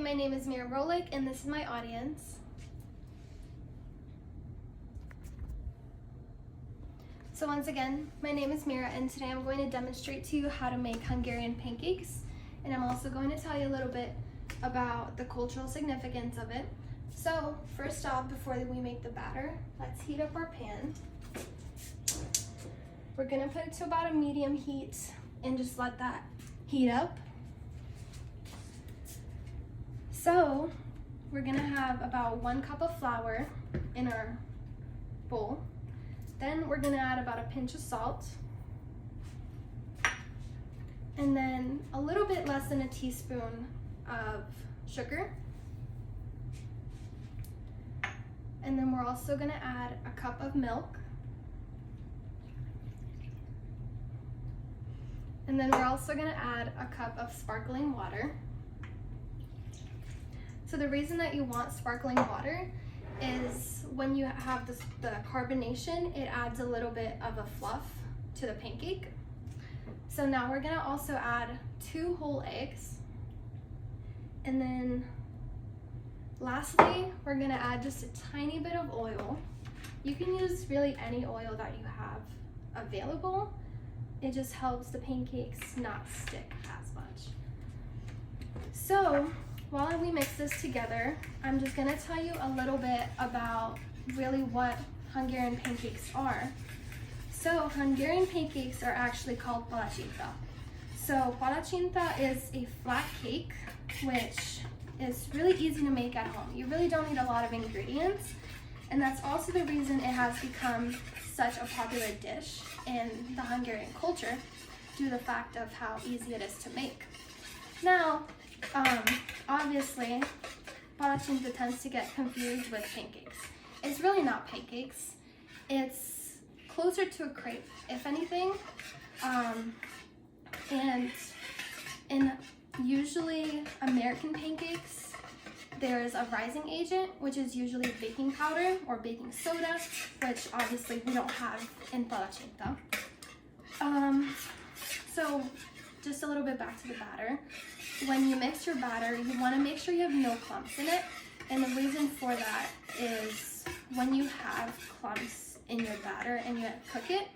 my name is Mira Rohlik, and this is my audience. So once again, my name is Mira, and today I'm going to demonstrate to you how to make Hungarian pancakes, and I'm also going to tell you a little bit about the cultural significance of it. So first off, before we make the batter, let's heat up our pan. We're gonna put it to about a medium heat and just let that heat up. So we're gonna have about 1 cup of flour in our bowl. Then we're gonna add about a pinch of salt, and then a little bit less than a teaspoon of sugar. And then we're also gonna add a cup of milk. And then we're also gonna add a cup of sparkling water. So the reason that you want sparkling water is when you have the carbonation, it adds a little bit of a fluff to the pancake. So now we're gonna also add 2 whole eggs. And then lastly, we're gonna add just a tiny bit of oil. You can use really any oil that you have available. It just helps the pancakes not stick as much. So while we mix this together, I'm just gonna tell you a little bit about really what Hungarian pancakes are. So Hungarian pancakes are actually called palacsinta. So palacsinta is a flat cake, which is really easy to make at home. You really don't need a lot of ingredients, and that's also the reason it has become such a popular dish in the Hungarian culture due to the fact of how easy it is to make. Now, obviously, palacsinta tends to get confused with pancakes. It's really not pancakes. It's closer to a crepe, if anything. And in usually American pancakes, there's a rising agent, which is usually baking powder or baking soda, which obviously we don't have in palacsinta. So just a little bit back to the batter. When you mix your batter, you want to make sure you have no clumps in it. And the reason for that is when you have clumps in your batter and you cook it,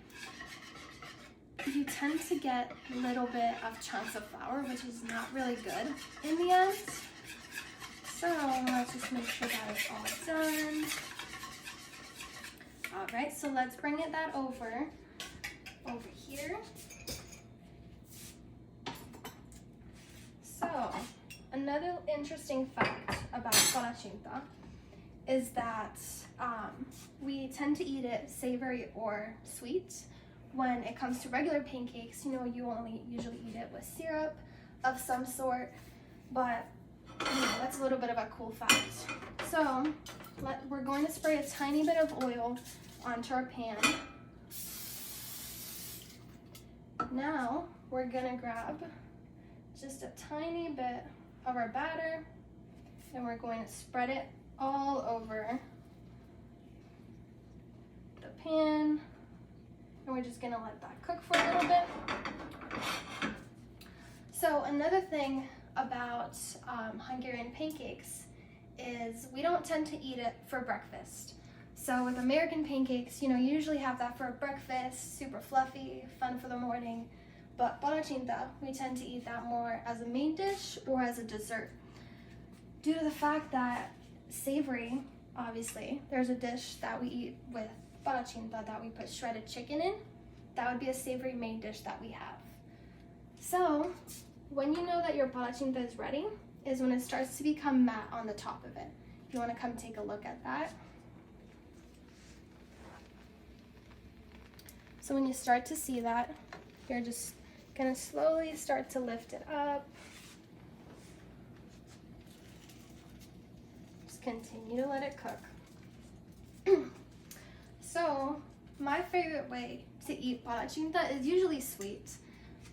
you tend to get a little bit of chunks of flour, which is not really good in the end. So let's just make sure that is all done. All right, so let's bring that over here. So another interesting fact about palacsinta is that we tend to eat it savory or sweet. When it comes to regular pancakes, you only usually eat it with syrup of some sort, but that's a little bit of a cool fact. So we're going to spray a tiny bit of oil onto our pan. Now we're gonna grab just a tiny bit of our batter, and we're going to spread it all over the pan, and we're just gonna let that cook for a little bit. So another thing about Hungarian pancakes is we don't tend to eat it for breakfast. So with American pancakes, you usually have that for breakfast, super fluffy, fun for the morning. But palacsinta, we tend to eat that more as a main dish or as a dessert. Due to the fact that savory, obviously, there's a dish that we eat with palacsinta that we put shredded chicken in. That would be a savory main dish that we have. So when you know that your palacsinta is ready is when it starts to become matte on the top of it. If you want to come take a look at that. So when you start to see that, you're just gonna slowly start to lift it up. Just continue to let it cook. So my favorite way to eat palacsinta is usually sweet,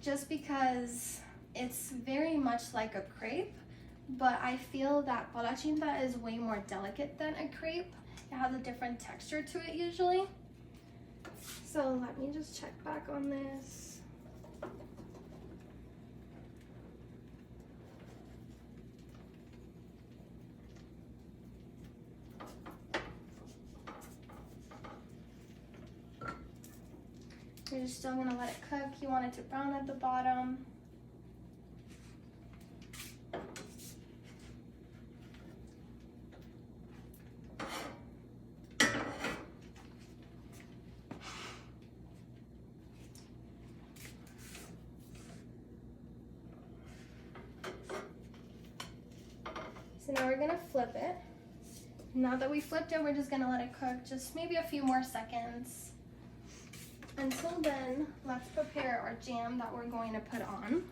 just because it's very much like a crepe, but I feel that palacsinta is way more delicate than a crepe. It has a different texture to it usually. So let me just check back on this. You're just still gonna let it cook. You want it to brown at the bottom. So now we're gonna flip it. Now that we flipped it, we're just gonna let it cook just maybe a few more seconds. Until then, let's prepare our jam that we're going to put on.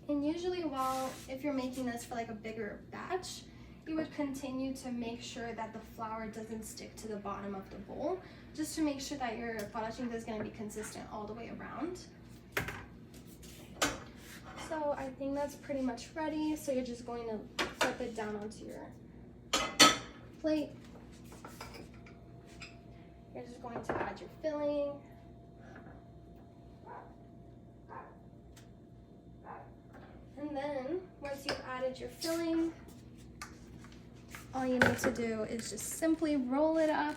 And usually if you're making this for like a bigger batch, you would continue to make sure that the flour doesn't stick to the bottom of the bowl, just to make sure that your parachinta is going to be consistent all the way around. So I think that's pretty much ready. So you're just going to flip it down onto your plate. You're just going to add your filling. And then once you've added your filling, all you need to do is just simply roll it up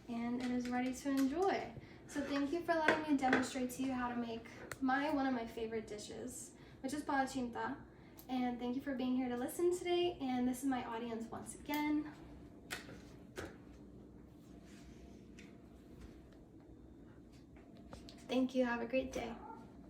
and it is ready to enjoy. So thank you for letting me demonstrate to you how to make one of my favorite dishes, which is parachinta. And thank you for being here to listen today. And this is my audience once again. Thank you. Have a great day.